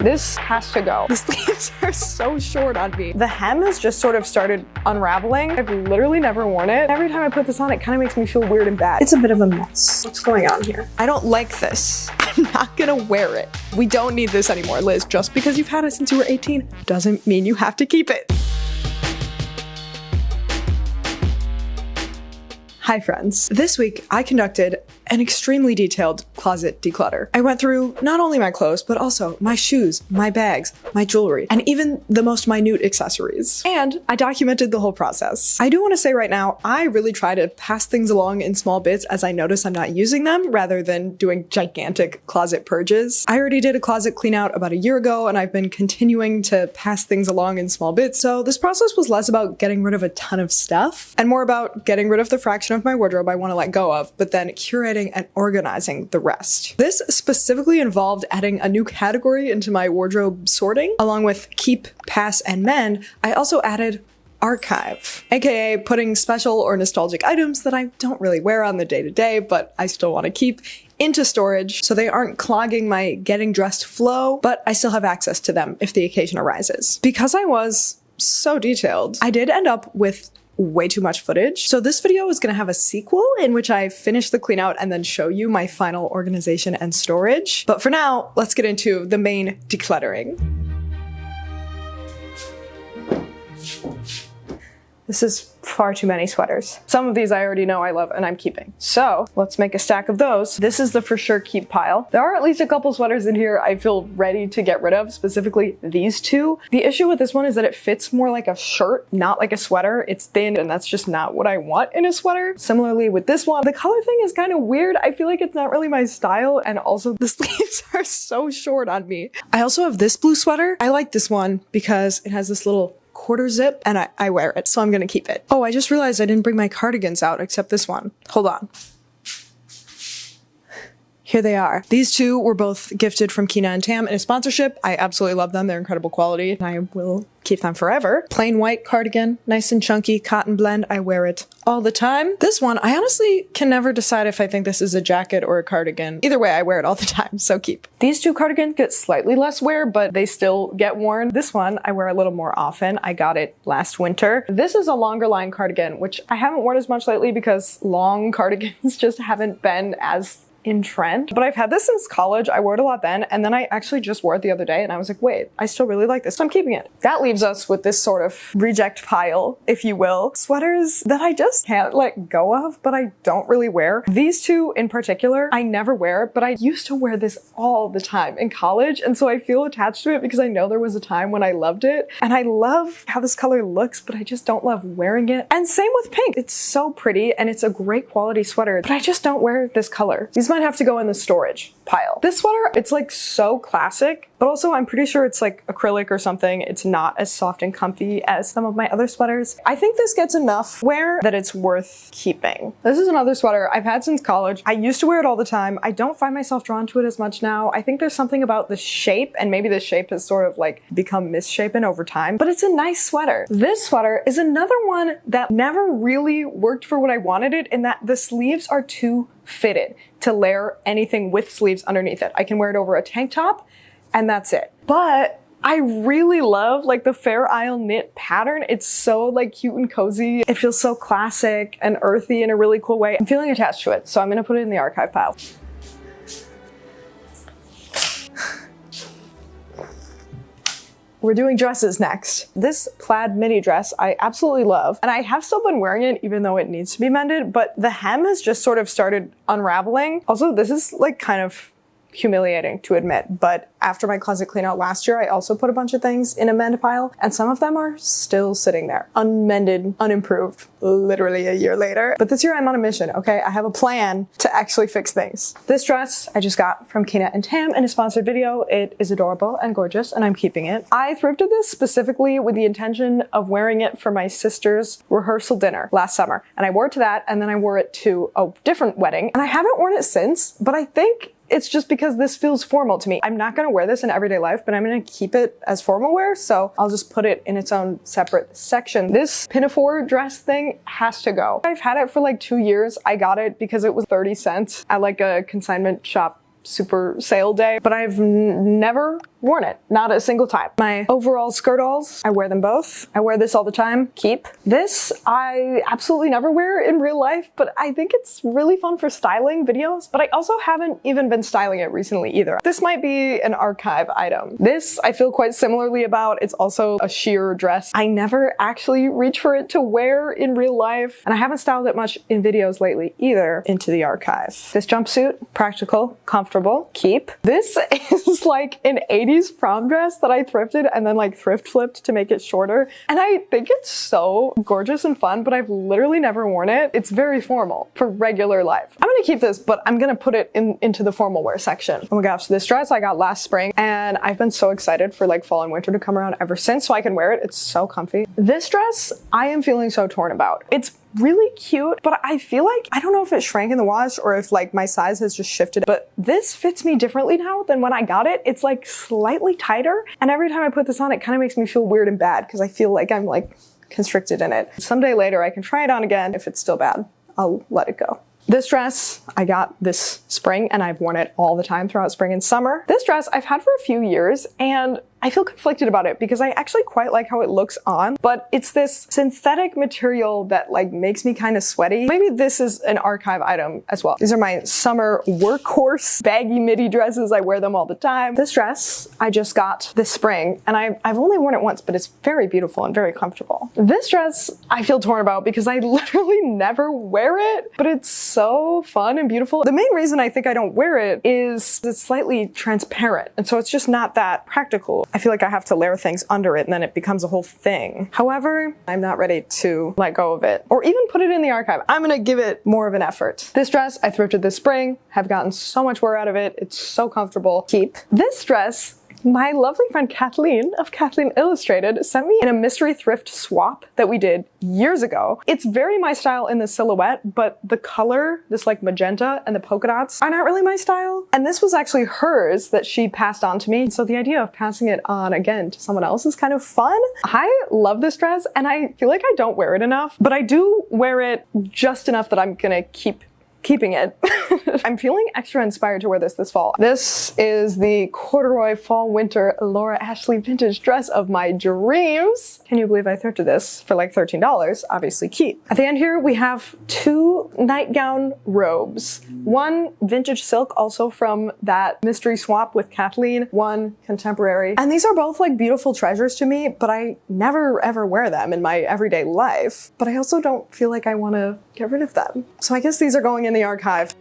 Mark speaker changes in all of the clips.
Speaker 1: This has to go. The sleeves are so short on me. The hem has just sort of started unraveling. I've literally never worn it. Every time I put this on, it kind of makes me feel weird and bad. It's a bit of a mess. What's going on here? I don't like this. I'm not gonna wear it. We don't need this anymore, Liz. Just because you've had it since you were 18 doesn't mean you have to keep it. Hi friends. This week I conducted an extremely detailed closet declutter. I went through not only my clothes, but also my shoes, my bags, my jewelry, and even the most minute accessories. And I documented the whole process. I do want to say right now, I really try to pass things along in small bits as I notice I'm not using them, rather than doing gigantic closet purges. I already did a closet clean out about a year ago, and I've been continuing to pass things along in small bits. So this process was less about getting rid of a ton of stuff, and more about getting rid of the fraction of my wardrobe I want to let go of, but then curating and organizing the rest. This specifically involved adding a new category into my wardrobe sorting. Along with keep, pass, and mend, I also added archive, aka putting special or nostalgic items that I don't really wear on the day-to-day, but I still want to keep into storage so they aren't clogging my getting dressed flow, but I still have access to them if the occasion arises. Because I was so detailed, I did end up with way too much footage. So this video is gonna have a sequel in which I finish the clean out and then show you my final organization and storage. But for now, let's get into the main decluttering. This is far too many sweaters. Some of these I already know I love and I'm keeping. So let's make a stack of those. This is the for sure keep pile. There are at least a couple sweaters in here I feel ready to get rid of, specifically these two. The issue with this one is that it fits more like a shirt, not like a sweater. It's thin and that's just not what I want in a sweater. Similarly with this one, the color thing is kind of weird. I feel like it's not really my style, and also the sleeves are so short on me. I also have this blue sweater. I like this one because it has this little quarter zip and I wear it, so I'm gonna keep it. Oh, I just realized I didn't bring my cardigans out except this one. Hold on. Here they are. These two were both gifted from Kina and Tam in a sponsorship. I absolutely love them. They're incredible quality and I will keep them forever. Plain white cardigan, nice and chunky, cotton blend. I wear it all the time. This one, I honestly can never decide if I think this is a jacket or a cardigan. Either way, I wear it all the time, so keep. These two cardigans get slightly less wear, but they still get worn. This one I wear a little more often. I got it last winter. This is a longer line cardigan, which I haven't worn as much lately because long cardigans just haven't been as in trend, but I've had this since college. I wore it a lot then, and then I actually just wore it the other day and I was like, wait, I still really like this, so I'm keeping it. That leaves us with this sort of reject pile, if you will. Sweaters that I just can't let go of, but I don't really wear. These two in particular, I never wear, but I used to wear this all the time in college, and so I feel attached to it because I know there was a time when I loved it, and I love how this color looks, but I just don't love wearing it. And same with pink. It's so pretty and it's a great quality sweater, but I just don't wear this color. These might have to go in the storage pile. This sweater, it's like so classic, but also I'm pretty sure it's like acrylic or something. It's not as soft and comfy as some of my other sweaters. I think this gets enough wear that it's worth keeping. This is another sweater I've had since college. I used to wear it all the time. I don't find myself drawn to it as much now. I think there's something about the shape, and maybe the shape has sort of like become misshapen over time, but it's a nice sweater. This sweater is another one that never really worked for what I wanted it, in that the sleeves are too fitted to layer anything with sleeves underneath it. I can wear it over a tank top and that's it. But I really love like the Fair Isle knit pattern. It's so like cute and cozy. It feels so classic and earthy in a really cool way. I'm feeling attached to it, so I'm gonna put it in the archive pile. We're doing dresses next. This plaid midi dress I absolutely love, and I have still been wearing it even though it needs to be mended, but the hem has just sort of started unraveling. Also, this is like kind of humiliating to admit, but after my closet clean out last year, I also put a bunch of things in a mend pile, and some of them are still sitting there, unmended, unimproved, literally a year later. But this year I'm on a mission, okay? I have a plan to actually fix things. This dress I just got from Kina and Tam in a sponsored video. It is adorable and gorgeous, and I'm keeping it. I thrifted this specifically with the intention of wearing it for my sister's rehearsal dinner last summer, and I wore it to that, and then I wore it to a different wedding, and I haven't worn it since, but I think it's just because this feels formal to me. I'm not gonna wear this in everyday life, but I'm gonna keep it as formal wear, so I'll just put it in its own separate section. This pinafore dress thing has to go. I've had it for like 2 years. I got it because it was 30 cents at like a consignment shop super sale day, but I've never worn it, not a single time. My overall skirtalls, I wear them both. I wear this all the time, keep. This I absolutely never wear in real life, but I think it's really fun for styling videos, but I also haven't even been styling it recently either. This might be an archive item. This I feel quite similarly about. It's also a sheer dress. I never actually reach for it to wear in real life, and I haven't styled it much in videos lately either. Into the archive. This jumpsuit, practical, comfortable, keep. This is like an 80s prom dress that I thrifted and then like thrift flipped to make it shorter. And I think it's so gorgeous and fun, but I've literally never worn it. It's very formal for regular life. I'm gonna keep this, but I'm gonna put it into the formal wear section. Oh my gosh, this dress I got last spring and I've been so excited for like fall and winter to come around ever since so I can wear it. It's so comfy. This dress I am feeling so torn about. It's really cute, but I feel like, I don't know if it shrank in the wash or if like my size has just shifted, but this fits me differently now than when I got it. It's like slightly tighter, and every time I put this on, it kind of makes me feel weird and bad because I feel like I'm like constricted in it. Someday later I can try it on again. If it's still bad, I'll let it go. This dress I got this spring and I've worn it all the time throughout spring and summer. This dress I've had for a few years and I feel conflicted about it because I actually quite like how it looks on, but it's this synthetic material that like makes me kind of sweaty. Maybe this is an archive item as well. These are my summer workhorse baggy midi dresses. I wear them all the time. This dress I just got this spring and I've only worn it once, but it's very beautiful and very comfortable. This dress I feel torn about because I literally never wear it, but it's so fun and beautiful. The main reason I think I don't wear it is it's slightly transparent, and so it's just not that practical. I feel like I have to layer things under it and then it becomes a whole thing. However, I'm not ready to let go of it or even put it in the archive. I'm gonna give it more of an effort. This dress I thrifted this spring, have gotten so much wear out of it. It's so comfortable. Keep. This dress my lovely friend Kathleen of Kathleen Illustrated sent me in a mystery thrift swap that we did years ago. It's very my style in the silhouette, but the color, this like magenta and the polka dots are not really my style. And this was actually hers that she passed on to me. So the idea of passing it on again to someone else is kind of fun. I love this dress and I feel like I don't wear it enough, but I do wear it just enough that I'm gonna keeping it. I'm feeling extra inspired to wear this fall. This is the corduroy fall winter Laura Ashley vintage dress of my dreams. Can you believe I thrifted this for like $13? Obviously keep. At the end here we have two nightgown robes. One vintage silk, also from that mystery swap with Kathleen, one contemporary. And these are both like beautiful treasures to me, but I never ever wear them in my everyday life. But I also don't feel like I want to get rid of them. So I guess these are going in the archive.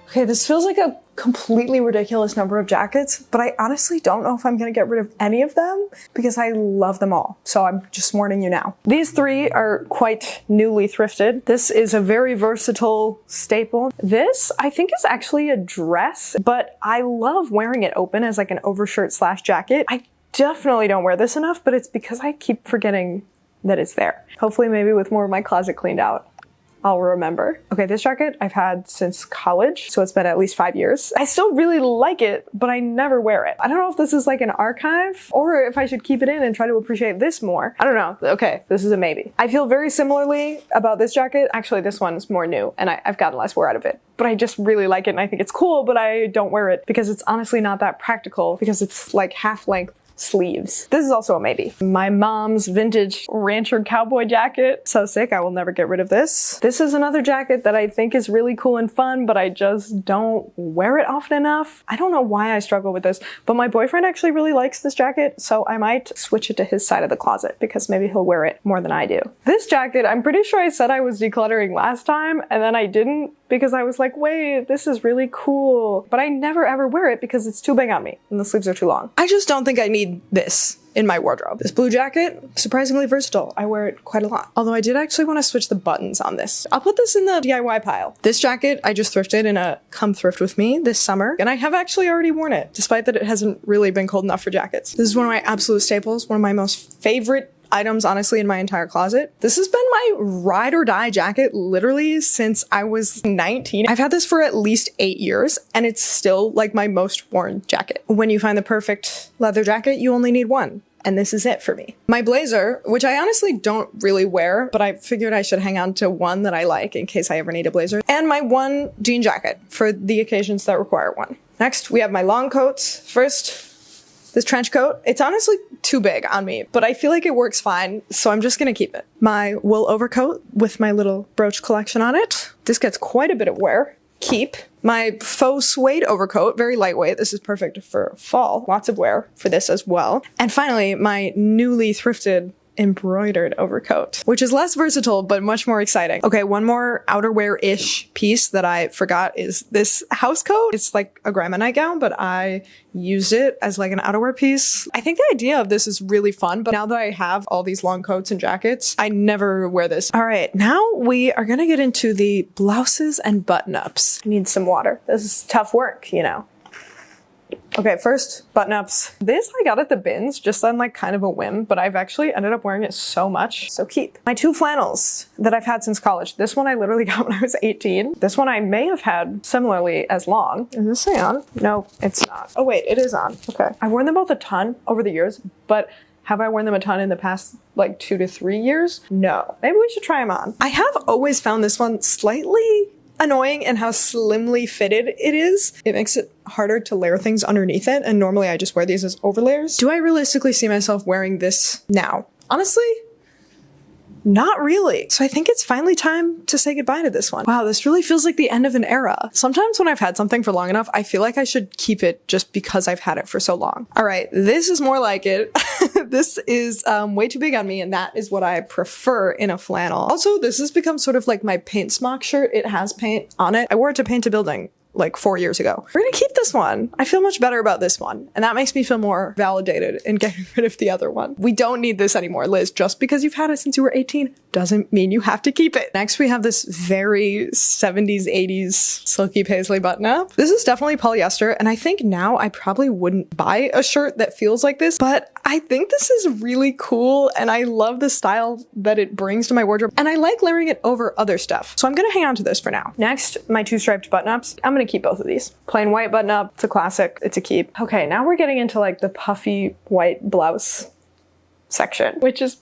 Speaker 1: Okay, this feels like a completely ridiculous number of jackets, but I honestly don't know if I'm gonna get rid of any of them because I love them all. So I'm just warning you now. These three are quite newly thrifted. This is a very versatile staple. This I think is actually a dress, but I love wearing it open as like an overshirt slash jacket. I definitely don't wear this enough, but it's because I keep forgetting that it's there. Hopefully maybe with more of my closet cleaned out, I'll remember. Okay, this jacket I've had since college, so it's been at least 5 years. I still really like it, but I never wear it. I don't know if this is like an archive or if I should keep it in and try to appreciate this more. I don't know. Okay, this is a maybe. I feel very similarly about this jacket. Actually, this one's more new and I've gotten less wear out of it. But I just really like it and I think it's cool, but I don't wear it because it's honestly not that practical because it's like half length sleeves. This is also a maybe. My mom's vintage rancher cowboy jacket. So sick, I will never get rid of this. This is another jacket that I think is really cool and fun, but I just don't wear it often enough. I don't know why I struggle with this, but my boyfriend actually really likes this jacket, so I might switch it to his side of the closet because maybe he'll wear it more than I do. This jacket, I'm pretty sure I said I was decluttering last time, and then I didn't because I was like, wait, this is really cool. But I never ever wear it because it's too big on me and the sleeves are too long. I just don't think I need this in my wardrobe. This blue jacket, surprisingly versatile. I wear it quite a lot. Although I did actually want to switch the buttons on this. I'll put this in the DIY pile. This jacket I just thrifted in a come thrift with me this summer, and I have actually already worn it, despite that it hasn't really been cold enough for jackets. This is one of my absolute staples, one of my most favorite items, honestly, in my entire closet. This has been my ride or die jacket literally since I was 19. I've had this for at least 8 years and it's still like my most worn jacket. When you find the perfect leather jacket, you only need one. And this is it for me. My blazer, which I honestly don't really wear, but I figured I should hang on to one that I like in case I ever need a blazer. And my one jean jacket for the occasions that require one. Next, we have my long coats. First, this trench coat. It's honestly too big on me, but I feel like it works fine, so I'm just gonna keep it. My wool overcoat with my little brooch collection on it. This gets quite a bit of wear. Keep. My faux suede overcoat, very lightweight. This is perfect for fall. Lots of wear for this as well. And finally, my newly thrifted embroidered overcoat, which is less versatile, but much more exciting. Okay, one more outerwear-ish piece that I forgot is this house coat. It's like a grandma nightgown, but I use it as like an outerwear piece. I think the idea of this is really fun, but now that I have all these long coats and jackets, I never wear this. All right, now we are gonna get into the blouses and button-ups. I need some water. This is tough work, you know. Okay, first, button-ups. This I got at the bins, just on like kind of a whim, but I've actually ended up wearing it so much, so keep. My two flannels that I've had since college. This one I literally got when I was 18. This one I may have had similarly as long. Is this thing on? No, it's not. Oh wait, it is on. Okay. I've worn them both a ton over the years, but have I worn them a ton in the past like 2 to 3 years? No. Maybe we should try them on. I have always found this one slightly annoying in how slimly fitted it is. It makes it harder to layer things underneath it, and normally I just wear these as overlayers. Do I realistically see myself wearing this now? Honestly, not really. So I think it's finally time to say goodbye to this one. Wow, this really feels like the end of an era. Sometimes when I've had something for long enough, I feel like I should keep it just because I've had it for so long. All right, this is more like it. This is way too big on me, and that is what I prefer in a flannel. Also, this has become sort of like my paint smock shirt. It has paint on it. I wore it to paint a building like 4 years ago. We're gonna keep this one. I feel much better about this one, and that makes me feel more validated in getting rid of the other one. We don't need this anymore, Liz. Just because you've had it since you were 18 doesn't mean you have to keep it. Next, we have this very 70s, 80s silky paisley button-up. This is definitely polyester, and I think now I probably wouldn't buy a shirt that feels like this, but I think this is really cool, and I love the style that it brings to my wardrobe, and I like layering it over other stuff. So I'm gonna hang on to this for now. Next, my two striped button-ups. I'm gonna keep both of these. Plain white button-up, it's a classic, it's a keep. Okay, now we're getting into like the puffy white blouse section, which is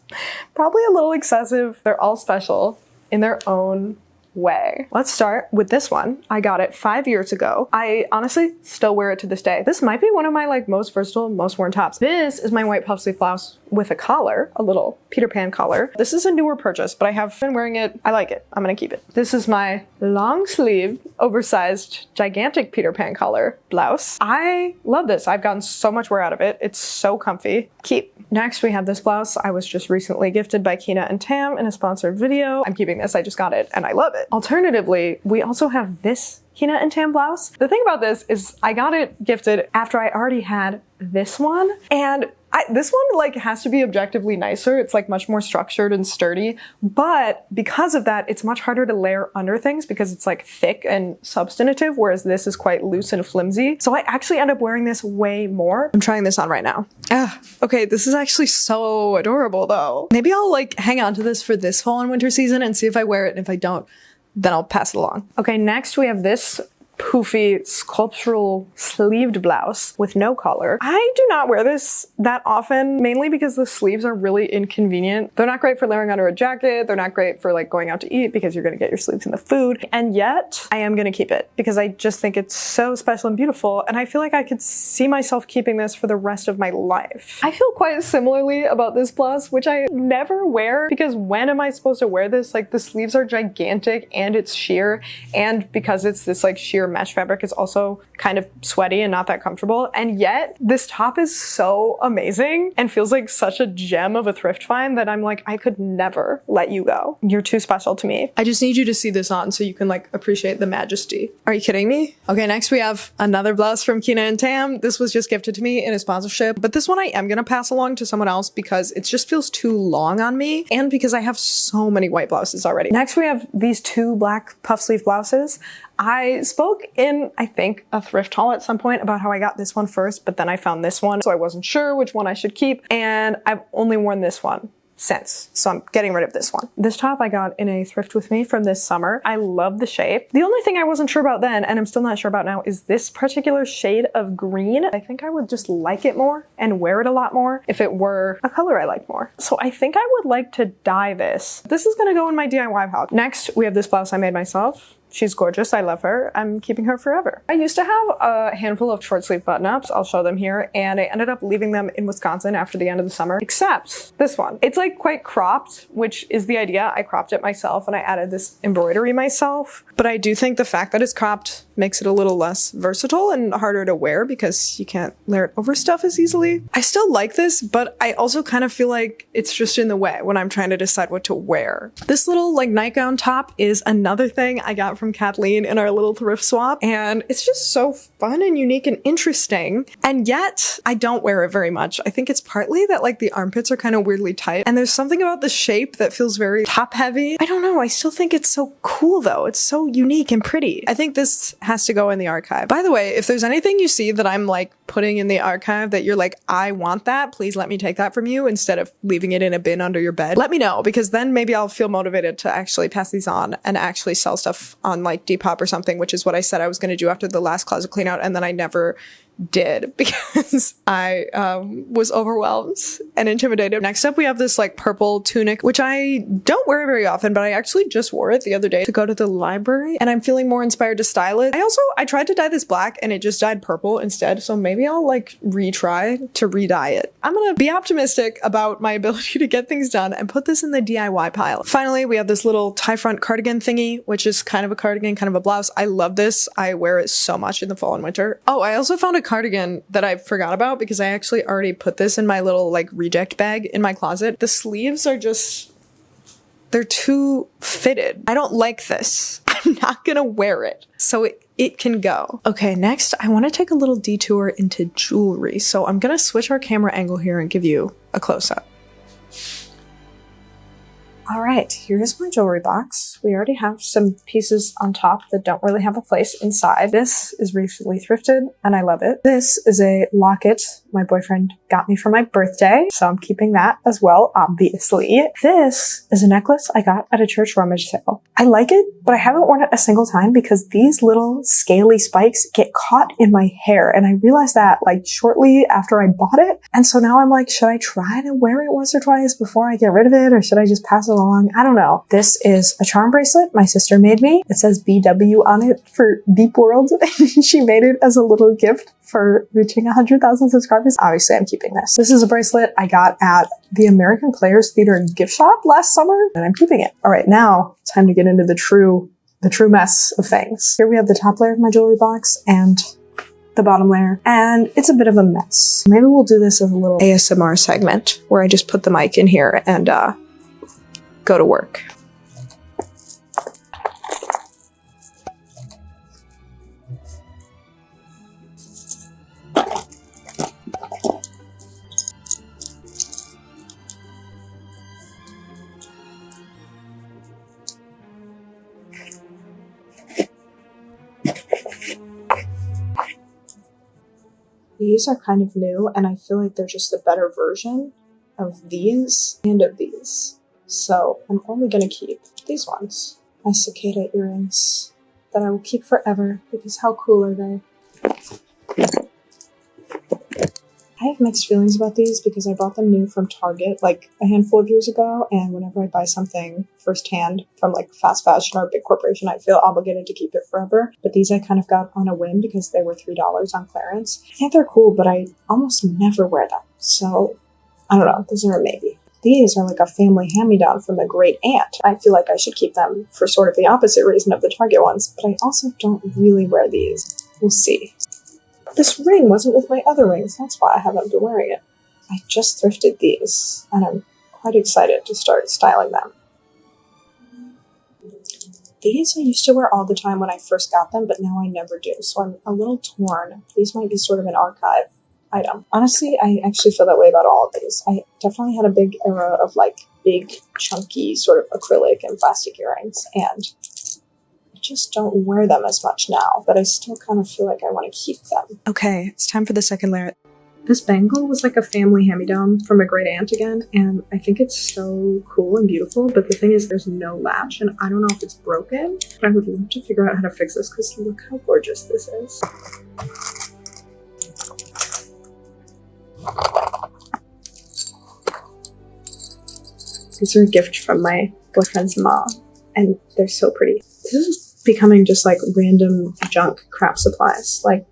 Speaker 1: probably a little excessive. They're all special in their own way. Let's start with this one. I got it 5 years ago. I honestly still wear it to this day. This might be one of my like most versatile, most worn tops. This is my white puff sleeve blouse with a collar, a little Peter Pan collar. This is a newer purchase, but I have been wearing it. I like it. I'm gonna keep it. This is my long sleeve, oversized, gigantic Peter Pan collar blouse. I love this. I've gotten so much wear out of it. It's so comfy. Keep. Next, we have this blouse. I was just recently gifted by Cleanout and Tam in a sponsored video. I'm keeping this. I just got it and I love it. Alternatively, we also have this Cleanout and Tam blouse. The thing about this is I got it gifted after I already had this one, and this one like has to be objectively nicer. It's like much more structured and sturdy, but because of that, it's much harder to layer under things because it's like thick and substantive, whereas this is quite loose and flimsy. So I actually end up wearing this way more. I'm trying this on right now. Okay, this is actually so adorable though. Maybe I'll like hang on to this for this fall and winter season and see if I wear it, and if I don't, then I'll pass it along. Okay, next we have this poofy sculptural sleeved blouse with no collar. I do not wear this that often, mainly because the sleeves are really inconvenient. They're not great for layering under a jacket. They're not great for like going out to eat because you're gonna get your sleeves in the food. And yet I am gonna keep it because I just think it's so special and beautiful. And I feel like I could see myself keeping this for the rest of my life. I feel quite similarly about this blouse, which I never wear because when am I supposed to wear this? Like the sleeves are gigantic and it's sheer, and because it's this like sheer mesh fabric, is also kind of sweaty and not that comfortable. And yet this top is so amazing and feels like such a gem of a thrift find that I'm like, I could never let you go. You're too special to me. I just need you to see this on so you can like appreciate the majesty. Are you kidding me? Okay, next we have another blouse from Cleanout and Tam. This was just gifted to me in a sponsorship, but this one I am gonna pass along to someone else because it just feels too long on me and because I have so many white blouses already. Next we have these two black puff sleeve blouses. I spoke in, I think, a thrift haul at some point about how I got this one first, but then I found this one, so I wasn't sure which one I should keep, and I've only worn this one since, so I'm getting rid of this one. This top I got in a thrift with me from this summer. I love the shape. The only thing I wasn't sure about then, and I'm still not sure about now, is this particular shade of green. I think I would just like it more and wear it a lot more if it were a color I like more. So I think I would like to dye this. This is gonna go in my DIY pile. Next, we have this blouse I made myself. She's gorgeous. I love her. I'm keeping her forever. I used to have a handful of short sleeve button-ups. I'll show them here. And I ended up leaving them in Wisconsin after the end of the summer, except this one. It's like quite cropped, which is the idea. I cropped it myself and I added this embroidery myself. But I do think the fact that it's cropped makes it a little less versatile and harder to wear because you can't layer it over stuff as easily. I still like this, but I also kind of feel like it's just in the way when I'm trying to decide what to wear. This little like nightgown top is another thing I got from Kathleen in our little thrift swap, and it's just so fun and unique and interesting, and yet I don't wear it very much. I think it's partly that like the armpits are kind of weirdly tight, and there's something about the shape that feels very top heavy. I don't know, I still think it's so cool though. It's so unique and pretty. I think this has to go in the archive. By the way, if there's anything you see that I'm like putting in the archive that you're like, I want that, please let me take that from you instead of leaving it in a bin under your bed, let me know, because then maybe I'll feel motivated to actually pass these on and actually sell stuff on like Depop or something, which is what I said I was going to do after the last closet clean out, and then I never did because I was overwhelmed and intimidated. Next up, we have this like purple tunic, which I don't wear very often, but I actually just wore it the other day to go to the library, and I'm feeling more inspired to style it. I tried to dye this black and it just dyed purple instead, so maybe I'll like retry to re-dye it. I'm gonna be optimistic about my ability to get things done and put this in the DIY pile. Finally, we have this little tie front cardigan thingy, which is kind of a cardigan, kind of a blouse. I love this. I wear it so much in the fall and winter. Oh, I also found a cardigan that I forgot about because I actually already put this in my little like reject bag in my closet. The sleeves are just, they're too fitted. I don't like this. I'm not gonna wear it. So it can go. Okay, next I want to take a little detour into jewelry. So I'm gonna switch our camera angle here and give you a close-up. All right, here's my jewelry box. We already have some pieces on top that don't really have a place inside. This is recently thrifted and I love it. This is a locket my boyfriend got me for my birthday, so I'm keeping that as well, obviously. This is a necklace I got at a church rummage sale. I like it, but I haven't worn it a single time because these little scaly spikes get caught in my hair, and I realized that like shortly after I bought it. And so now I'm like, should I try to wear it once or twice before I get rid of it, or should I just pass it along? I don't know. This is a charm bracelet my sister made me. It says BW on it for Beep World. She made it as a little gift for reaching 100,000 subscribers. Obviously, I'm keeping this. This is a bracelet I got at the American Players Theater gift shop last summer, and I'm keeping it. All right, now it's time to get into the true mess of things. Here we have the top layer of my jewelry box and the bottom layer, and it's a bit of a mess. Maybe we'll do this as a little ASMR segment where I just put the mic in here and go to work. These are kind of new, and I feel like they're just a better version of these and of these. So I'm only going to keep these ones. My cicada earrings that I will keep forever because how cool are they? I have mixed feelings about these because I bought them new from Target like a handful of years ago, and whenever I buy something firsthand from like fast fashion or a big corporation, I feel obligated to keep it forever. But these I kind of got on a whim because they were $3 on clearance. I think they're cool, but I almost never wear them. So I don't know, those are a maybe. These are like a family hand-me-down from a great aunt. I feel like I should keep them for sort of the opposite reason of the Target ones, but I also don't really wear these. We'll see. This ring wasn't with my other rings, that's why I haven't been wearing it. I just thrifted these, and I'm quite excited to start styling them. These I used to wear all the time when I first got them, but now I never do, so I'm a little torn. These might be sort of an archive item. Honestly, I actually feel that way about all of these. I definitely had a big era of like big, chunky, sort of acrylic and plastic earrings, and just don't wear them as much now, but I still kind of feel like I want to keep them. Okay, it's time for the second layer. This bangle was like a family hand-me-down from a great aunt again, and I think it's so cool and beautiful, but the thing is there's no latch, and I don't know if it's broken, but I would love to figure out how to fix this because look how gorgeous this is. These are a gift from my boyfriend's mom, and they're so pretty. This is becoming just like random junk crap supplies. Like,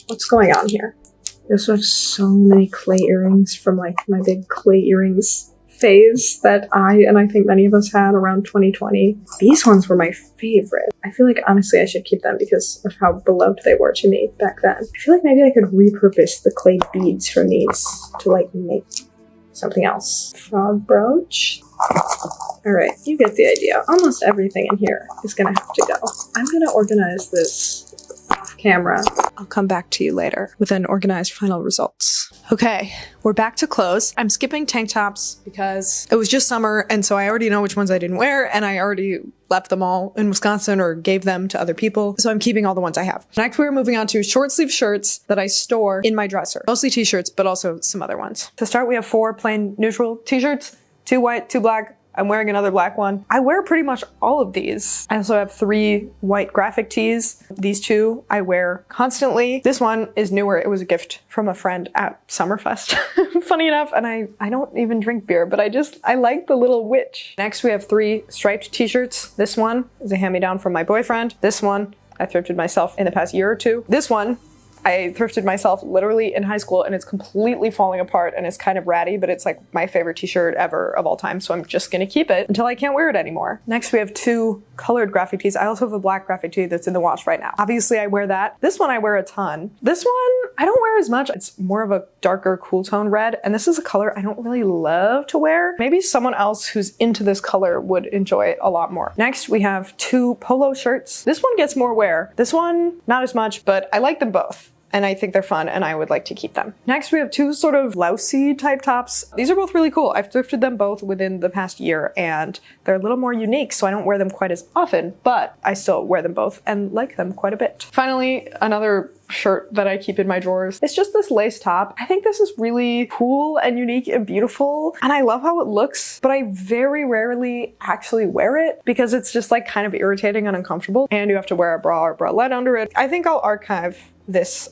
Speaker 1: what's going on here? I also have so many clay earrings from like my big clay earrings phase that I think many of us had around 2020. These ones were my favorite. I feel like honestly I should keep them because of how beloved they were to me back then. I feel like maybe I could repurpose the clay beads from these to like make something else. Frog brooch. Alright, you get the idea. Almost everything in here is gonna have to go. I'm gonna organize this off camera. I'll come back to you later with an organized final results. Okay, we're back to clothes. I'm skipping tank tops because it was just summer and so I already know which ones I didn't wear and I already left them all in Wisconsin or gave them to other people. So I'm keeping all the ones I have. Next, we're moving on to short sleeve shirts that I store in my dresser. Mostly t-shirts, but also some other ones. To start, we have 4 plain neutral t-shirts, 2 white, 2 black. I'm wearing another black one. I wear pretty much all of these. I also have 3 white graphic tees. These 2 I wear constantly. This one is newer. It was a gift from a friend at Summerfest. Funny enough, and I don't even drink beer, but I like the little witch. Next, we have 3 striped t-shirts. This one is a hand-me-down from my boyfriend. This one I thrifted myself in the past year or 2. This one I thrifted myself literally in high school and it's completely falling apart and it's kind of ratty, but it's like my favorite t-shirt ever of all time. So I'm just gonna keep it until I can't wear it anymore. Next, we have 2 colored graphic tees. I also have a black graphic tee that's in the wash right now. Obviously I wear that. This one I wear a ton. This one I don't wear as much. It's more of a darker cool tone red. And this is a color I don't really love to wear. Maybe someone else who's into this color would enjoy it a lot more. Next, we have 2 polo shirts. This one gets more wear. This one, not as much, but I like them both. And I think they're fun and I would like to keep them. Next, we have 2 sort of blousey type tops. These are both really cool. I've thrifted them both within the past year and they're a little more unique, so I don't wear them quite as often, but I still wear them both and like them quite a bit. Finally, another shirt that I keep in my drawers. It's just this lace top. I think this is really cool and unique and beautiful and I love how it looks, but I very rarely actually wear it because it's just like kind of irritating and uncomfortable and you have to wear a bra or bralette under it. I think I'll archive this.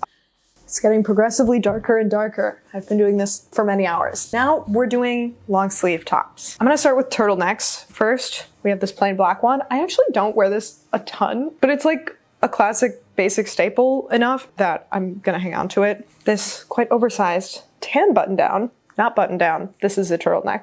Speaker 1: It's getting progressively darker and darker. I've been doing this for many hours. Now we're doing long sleeve tops. I'm gonna start with turtlenecks. First, we have this plain black one. I actually don't wear this a ton, but it's like a classic basic staple enough that I'm gonna hang on to it. This quite oversized tan button down, not button down. This is a turtleneck.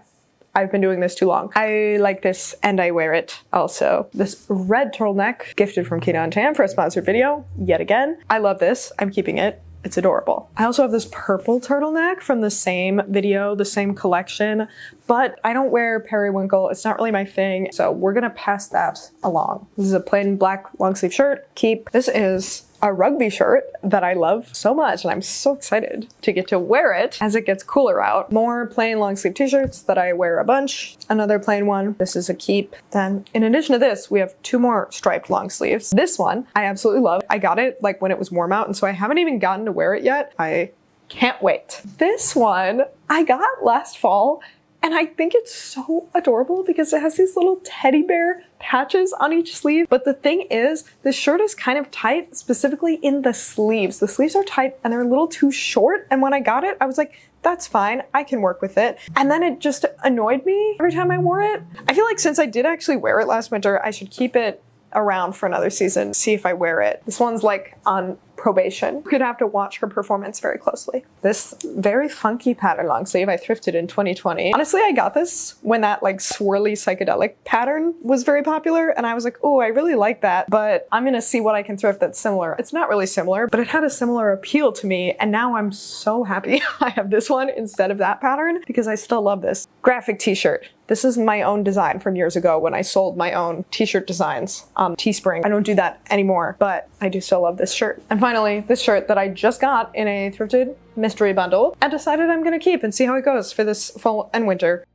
Speaker 1: I've been doing this too long. I like this and I wear it also. This red turtleneck gifted from Cleanout and Tam for a sponsored video yet again. I love this. I'm keeping it. It's adorable. I also have this purple turtleneck from the same video, the same collection, but I don't wear periwinkle. It's not really my thing, so we're gonna pass that along. This is a plain black long sleeve shirt. Keep. This is a rugby shirt that I love so much and I'm so excited to get to wear it as it gets cooler out. More plain long sleeve t-shirts that I wear a bunch. Another plain one. This is a keep. Then in addition to this, we have 2 more striped long sleeves. This one I absolutely love. I got it like when it was warm out and so I haven't even gotten to wear it yet. I can't wait. This one I got last fall and I think it's so adorable because it has these little teddy bear patches on each sleeve. But the thing is, this shirt is kind of tight, specifically in the sleeves. The sleeves are tight and they're a little too short. And when I got it, I was like, that's fine, I can work with it. And then it just annoyed me every time I wore it. I feel like since I did actually wear it last winter, I should keep it around for another season, see if I wear it. This one's like on probation. You'd have to watch her performance very closely. This very funky pattern long sleeve I thrifted in 2020. Honestly, I got this when that like swirly psychedelic pattern was very popular and I was like, oh, I really like that, but I'm gonna see what I can thrift that's similar. It's not really similar, but it had a similar appeal to me and now I'm so happy I have this one instead of that pattern because I still love this. Graphic t-shirt. This is my own design from years ago when I sold my own t-shirt designs on Teespring. I don't do that anymore, but I do still love this shirt. And finally, this shirt that I just got in a thrifted mystery bundle and decided I'm gonna keep and see how it goes for this fall and winter.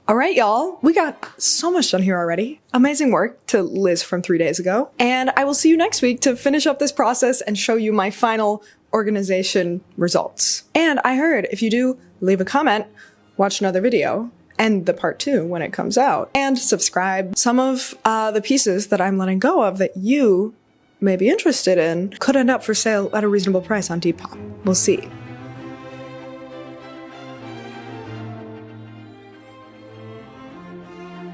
Speaker 1: All right, y'all, we got so much done here already. Amazing work to Liz from 3 days ago. And I will see you next week to finish up this process and show you my final organization results. And I heard if you do leave a comment, watch another video, and the part 2 when it comes out, and subscribe, some of the pieces that I'm letting go of that you may be interested in could end up for sale at a reasonable price on Depop. We'll see.